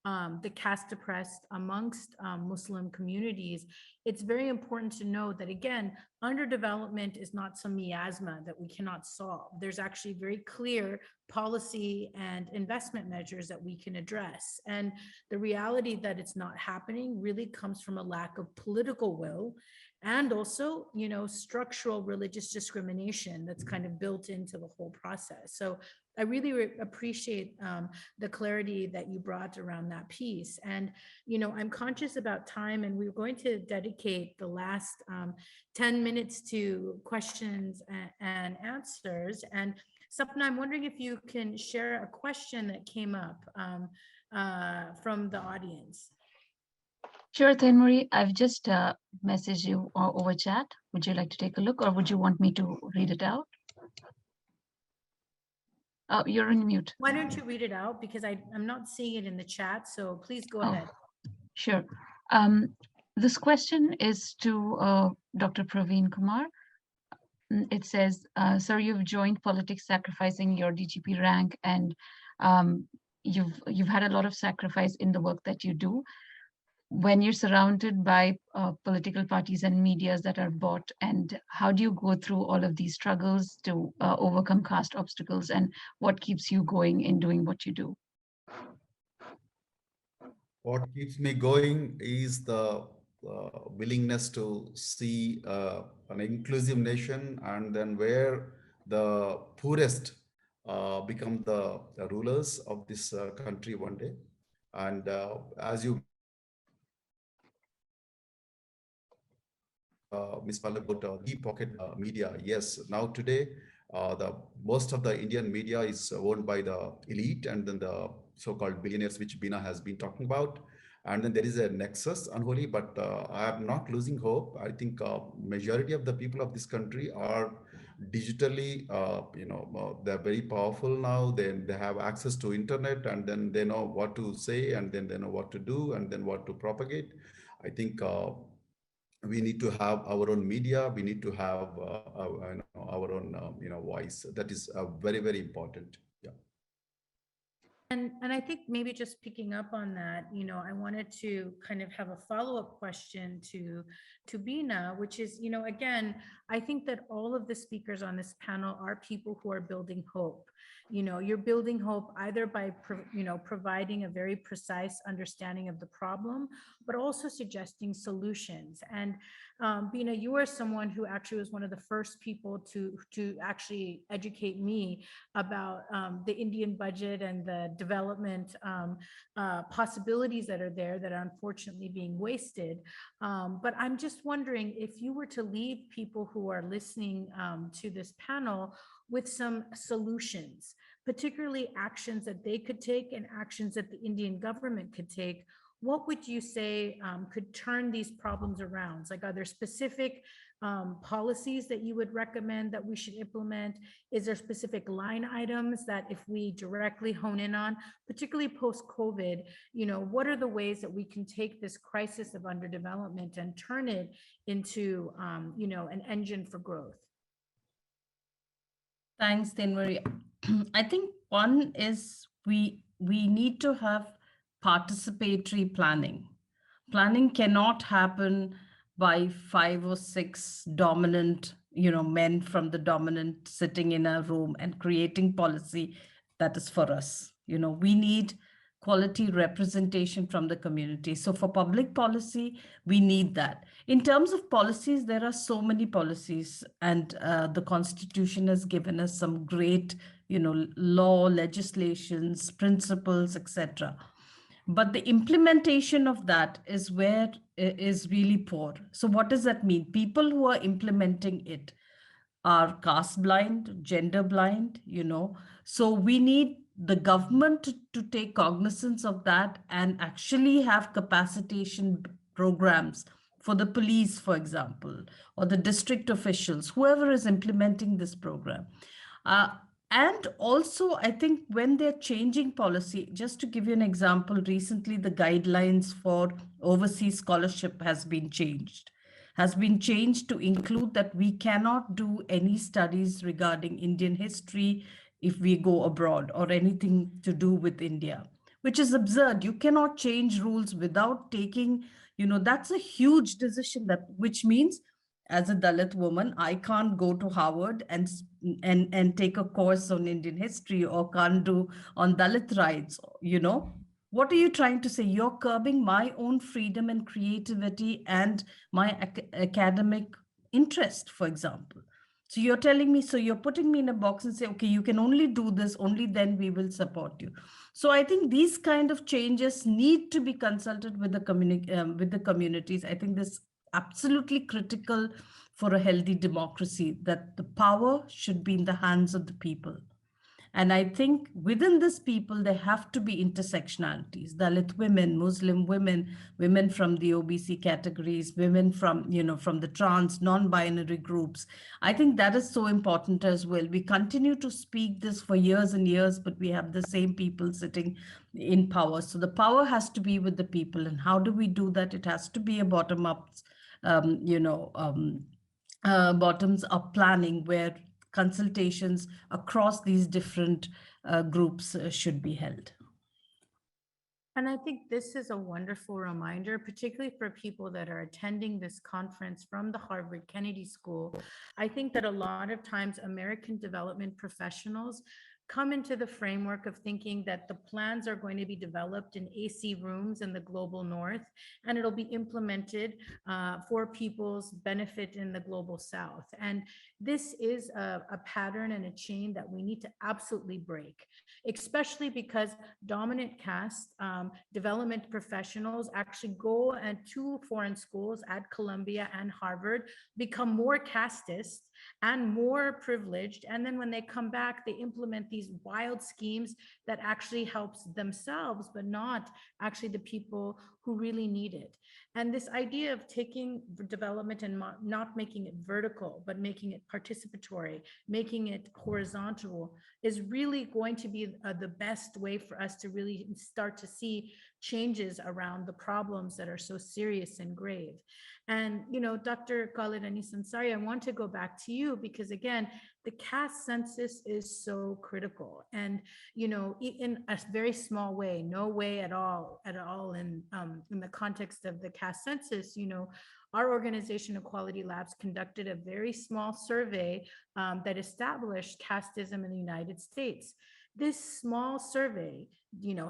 the caste oppressed amongst Muslim communities, it's very important to know that, again, underdevelopment is not some miasma that we cannot solve. There's actually very clear policy and investment measures that we can address. And the reality that it's not happening really comes from a lack of political will and also, structural religious discrimination that's kind of built into the whole process. So I really appreciate the clarity that you brought around that piece. And, I'm conscious about time, and we're going to dedicate the last 10 minutes to questions and answers. And Sapna, I'm wondering if you can share a question that came up from the audience. Sure, Marie, I've just messaged you over chat. Would you like to take a look, or would you want me to read it out? Oh, you're on mute. Why don't you read it out? Because I'm not seeing it in the chat, so please go ahead. Sure. This question is to Dr. Praveen Kumar. It says, sir, you've joined politics sacrificing your DGP rank, and you've had a lot of sacrifice in the work that you do. When you're surrounded by political parties and medias that are bought, and how do you go through all of these struggles to overcome caste obstacles, and what keeps you going in doing what you do? What keeps me going is the willingness to see an inclusive nation, and then where the poorest become the rulers of this country one day. And as you Ms. Pallab, about deep pocket media. Yes, now today, the most of the Indian media is owned by the elite and then the so-called billionaires, which Bina has been talking about. And then there is a nexus, unholy, but I am not losing hope. I think majority of the people of this country are digitally, they're very powerful now. They have access to internet, and then they know what to say, and then they know what to do, and then what to propagate. I think we need to have our own media. We need to have our own voice. That is very, very important. Yeah. And I think maybe just picking up on that, I wanted to kind of have a follow-up question to Bina, which is, again, I think that all of the speakers on this panel are people who are building hope. You're building hope either by, providing a very precise understanding of the problem, but also suggesting solutions. And Bina, you are someone who actually was one of the first people to actually educate me about the Indian budget and the development possibilities that are there that are unfortunately being wasted. But I'm just wondering if you were to leave people who are listening to this panel with some solutions, particularly actions that they could take and actions that the Indian government could take, what would you say could turn these problems around? Like, are there specific policies that you would recommend that we should implement? Is there specific line items that if we directly hone in on, particularly post-COVID, what are the ways that we can take this crisis of underdevelopment and turn it into, an engine for growth? Thanks, Tenmari. I think one is we need to have participatory planning. Planning cannot happen by 5 or 6 dominant, men from the dominant sitting in a room and creating policy that is for us. We need quality representation from the community. So for public policy, we need that. In terms of policies, there are so many policies, and the Constitution has given us some great, law, legislations, principles, etc. But the implementation of that is where is really poor. So what does that mean? People who are implementing it are caste blind, gender blind, So we need the government to take cognizance of that and actually have capacitation programs for the police, for example, or the district officials, whoever is implementing this program. And also, I think when they're changing policy, just to give you an example, recently the guidelines for overseas scholarship has been changed to include that we cannot do any studies regarding Indian history if we go abroad or anything to do with India, which is absurd. You cannot change rules without taking, that's a huge decision, which means as a Dalit woman, I can't go to Harvard and take a course on Indian history, or can't do on Dalit rights, What are you trying to say? You're curbing my own freedom and creativity and my academic interest, for example. So you're telling me, so you're putting me in a box and say, okay, you can only do this, only then we will support you. So I think these kind of changes need to be consulted with the communities. I think this absolutely critical for a healthy democracy, that the power should be in the hands of the people. And I think within this people, there have to be intersectionalities. Dalit women, Muslim women, women from the OBC categories, women from, from the trans, non-binary groups. I think that is so important as well. We continue to speak this for years and years, but we have the same people sitting in power. So the power has to be with the people. And how do we do that? It has to be a bottom-up, bottoms-up planning where consultations across these different groups should be held. And I think this is a wonderful reminder, particularly for people that are attending this conference from the Harvard Kennedy School. I think that a lot of times American development professionals come into the framework of thinking that the plans are going to be developed in AC rooms in the global north, and it'll be implemented for people's benefit in the global south. And this is a pattern and a chain that we need to absolutely break, especially because dominant caste development professionals actually go and to foreign schools at Columbia and Harvard, become more casteist and more privileged. And then when they come back, they implement these wild schemes that actually helps themselves, but not actually the people who really need it. And this idea of taking development and not making it vertical, but making it participatory, making it horizontal, is really going to be the best way for us to really start to see changes around the problems that are so serious and grave. And, Dr. Khalid Anis Ansari, I want to go back to you because, again, the caste census is so critical. And, in a very small way, no way at all in the context of the caste census, our organization, Equality Labs, conducted a very small survey that established casteism in the United States. This small survey,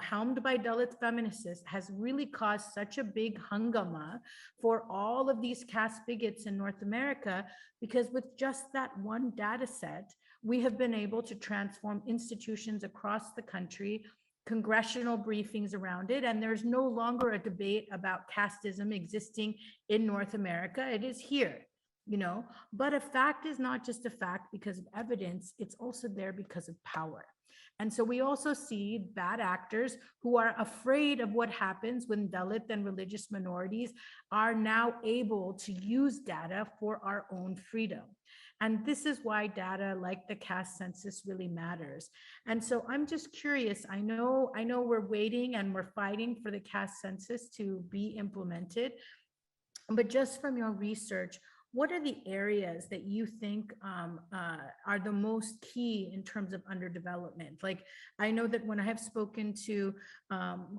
helmed by Dalit feminists, has really caused such a big hungama for all of these caste bigots in North America, because with just that one data set, we have been able to transform institutions across the country, congressional briefings around it, and there's no longer a debate about casteism existing in North America. It is here. But a fact is not just a fact because of evidence, it's also there because of power. And so we also see bad actors who are afraid of what happens when Dalit and religious minorities are now able to use data for our own freedom. And this is why data like the caste census really matters. And so I'm just curious, I know we're waiting and we're fighting for the caste census to be implemented, but just from your research, what are the areas that you think are the most key in terms of underdevelopment? Like, I know that when I have spoken to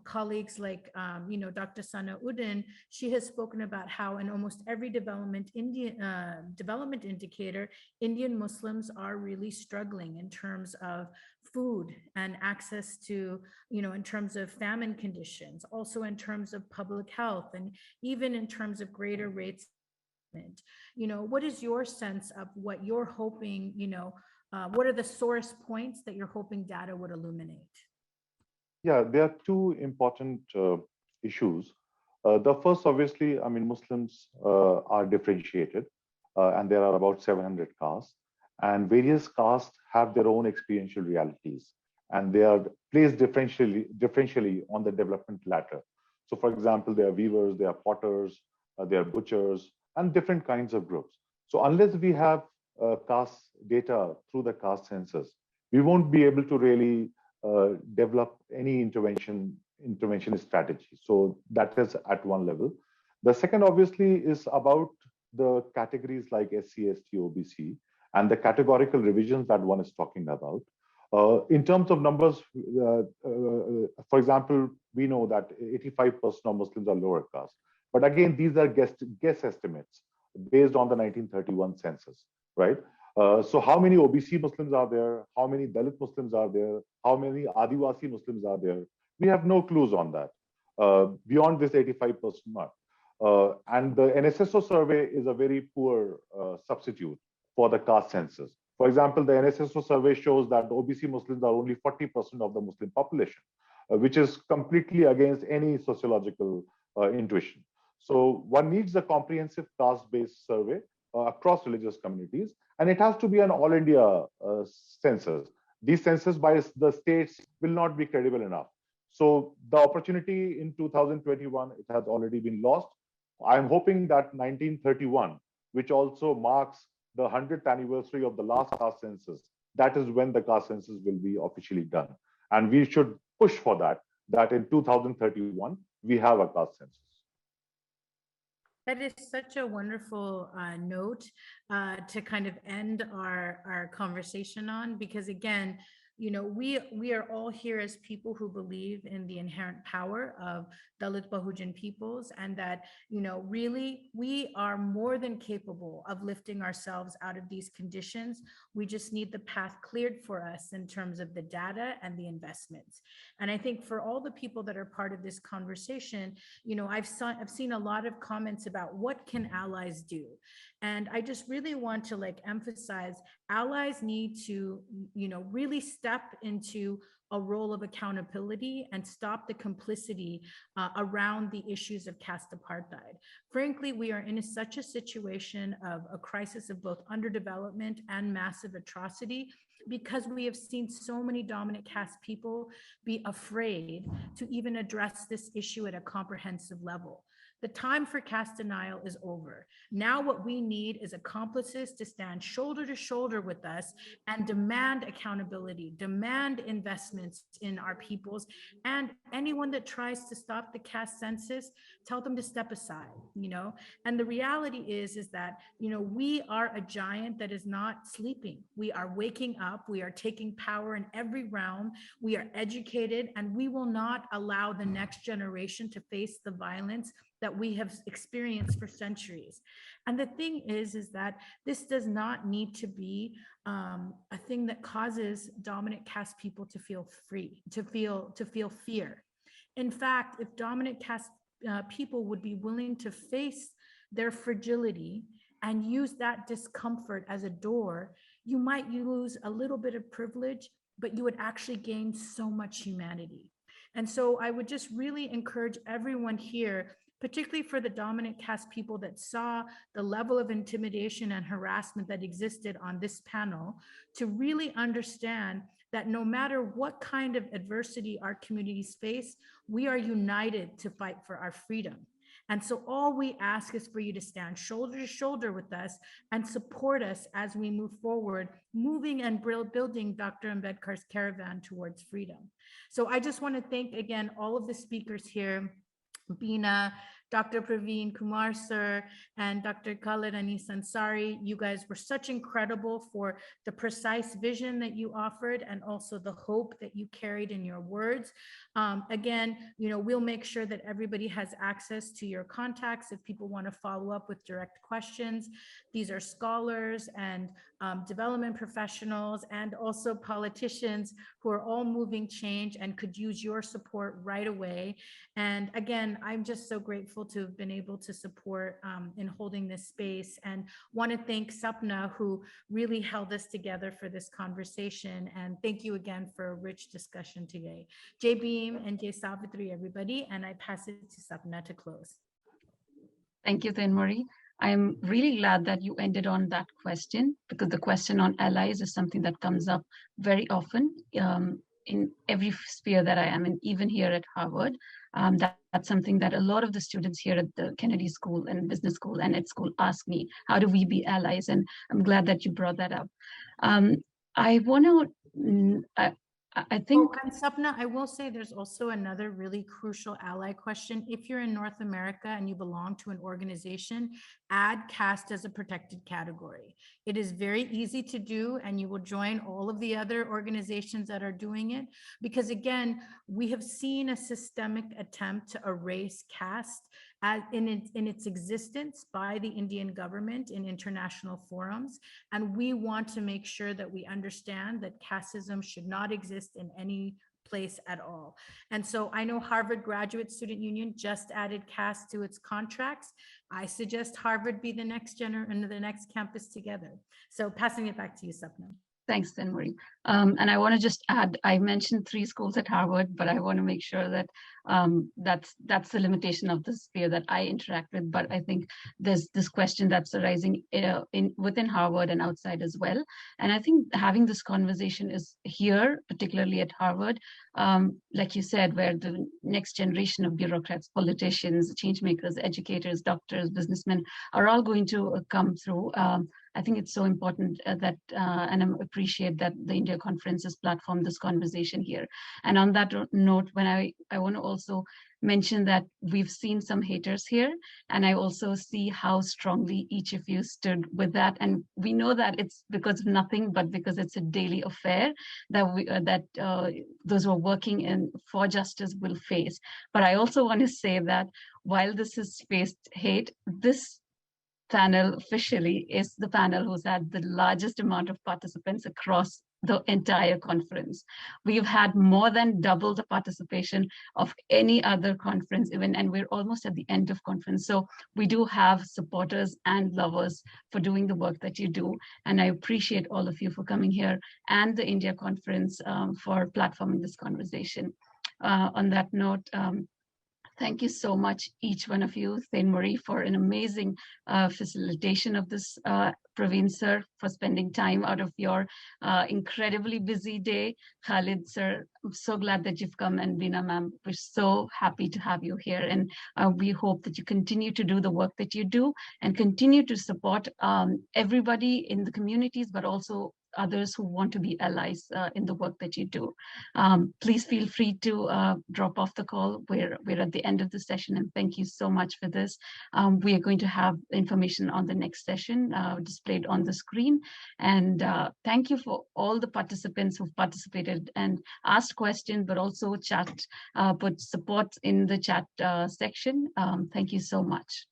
colleagues like, Dr. Sana Uddin, she has spoken about how in almost every development indicator, Indian Muslims are really struggling in terms of food and access to, in terms of famine conditions, also in terms of public health, and even in terms of greater rates. What is your sense of what you're hoping, what are the source points that you're hoping data would illuminate? Yeah, there are two important issues. The first, obviously, Muslims are differentiated, and there are about 700 castes, and various castes have their own experiential realities, and they are placed differentially on the development ladder. So, for example, they are weavers, they are potters, they are butchers, and different kinds of groups. So unless we have caste data through the caste census, we won't be able to really develop any interventionist strategy. So that is at one level. The second, obviously, is about the categories like SC, ST, OBC, and the categorical revisions that one is talking about. In terms of numbers, for example, we know that 85% of Muslims are lower caste. But again, these are guess estimates based on the 1931 census, right? So how many OBC Muslims are there? How many Dalit Muslims are there? How many Adivasi Muslims are there? We have no clues on that beyond this 85% mark. And the NSSO survey is a very poor substitute for the caste census. For example, the NSSO survey shows that OBC Muslims are only 40% of the Muslim population, which is completely against any sociological intuition. So one needs a comprehensive caste-based survey across religious communities, and it has to be an all-India census. These census by the states will not be credible enough. So the opportunity in 2021, it has already been lost. I'm hoping that 1931, which also marks the 100th anniversary of the last caste census, that is when the caste census will be officially done. And we should push for that in 2031, we have a caste census. That is such a wonderful note to kind of end our conversation on, because again, we are all here as people who believe in the inherent power of Dalit Bahujan peoples, and that, really we are more than capable of lifting ourselves out of these conditions. We just need the path cleared for us in terms of the data and the investments. And I think for all the people that are part of this conversation, I've seen a lot of comments about what can allies do. And I just really want to emphasize, allies need to, really step into a role of accountability and stop the complicity around the issues of caste apartheid. Frankly, we are in such a situation of a crisis of both underdevelopment and massive atrocity, because we have seen so many dominant caste people be afraid to even address this issue at a comprehensive level. The time for caste denial is over. Now what we need is accomplices to stand shoulder to shoulder with us and demand accountability, demand investments in our peoples, and anyone that tries to stop the caste census, tell them to step aside, And the reality is that, we are a giant that is not sleeping. We are waking up, we are taking power in every realm, we are educated, and we will not allow the next generation to face the violence that we have experienced for centuries. And the thing is that this does not need to be a thing that causes dominant caste people to feel free, to feel fear. In fact, if dominant caste people would be willing to face their fragility and use that discomfort as a door, you might lose a little bit of privilege, but you would actually gain so much humanity. And so I would just really encourage everyone here, particularly for the dominant caste people that saw the level of intimidation and harassment that existed on this panel, to really understand that no matter what kind of adversity our communities face, we are united to fight for our freedom. And so all we ask is for you to stand shoulder to shoulder with us and support us as we move forward, moving and building Dr. Ambedkar's caravan towards freedom. So I just want to thank again all of the speakers here, Bina, Dr. Praveen Kumar sir, and Dr. Khalid Anis Ansari. You guys were such incredible for the precise vision that you offered and also the hope that you carried in your words. Again, we'll make sure that everybody has access to your contacts if people want to follow up with direct questions. These are scholars and development professionals and also politicians who are all moving change and could use your support right away. And again, I'm just so grateful to have been able to support in holding this space, and want to thank Sapna, who really held us together for this conversation. And thank you again for a rich discussion today. Jay Beam and Jay Savitri, everybody, and I pass it to Sapna to close. Thank you, Marie. I'm really glad that you ended on that question, because the question on allies is something that comes up very often in every sphere that I am in, even here at Harvard. That's something that a lot of the students here at the Kennedy School and Business School and at school ask me, how do we be allies? And I'm glad that you brought that up. I want to, I think. Oh, and Sapna, I will say there's also another really crucial ally question. If you're in North America and you belong to an organization, add caste as a protected category. It is very easy to do, and you will join all of the other organizations that are doing it. Because again, we have seen a systemic attempt to erase caste in its existence by the Indian government in international forums. And we want to make sure that we understand that casteism should not exist in any place at all. And so I know Harvard Graduate Student Union just added caste to its contracts. I suggest Harvard be the next the next campus together. So passing it back to you, Sapna. Thanks, Marie. And I want to just add, I mentioned 3 schools at Harvard, but I want to make sure that that's the limitation of the sphere that I interact with. But I think there's this question that's arising within Harvard and outside as well. And I think having this conversation is here, particularly at Harvard, like you said, where the next generation of bureaucrats, politicians, change makers, educators, doctors, businessmen are all going to come through. I think it's so important and I appreciate that the India Conference has platformed this conversation here. And on that note, when I want to also mention that we've seen some haters here, and I also see how strongly each of you stood with that. And we know that it's because of nothing, but because it's a daily affair that those who are working for justice will face. But I also want to say that while this has faced hate, this panel officially is the panel who's had the largest amount of participants across the entire conference. We've had more than double the participation of any other conference even, and we're almost at the end of conference. So we do have supporters and lovers for doing the work that you do. And I appreciate all of you for coming here and the India Conference for platforming this conversation. On that note, thank you so much, each one of you. Saint Marie for an amazing facilitation of this. Praveen sir for spending time out of your incredibly busy day. Khalid sir, I'm so glad that you've come, and Bina ma'am, we're so happy to have you here. And we hope that you continue to do the work that you do and continue to support everybody in the communities, but also others who want to be allies in the work that you do. Please feel free to drop off the call. We're at the end of the session, and thank you so much for this. We are going to have information on the next session displayed on the screen. And thank you for all the participants who've participated and asked questions, but also put support in the chat section. Thank you so much.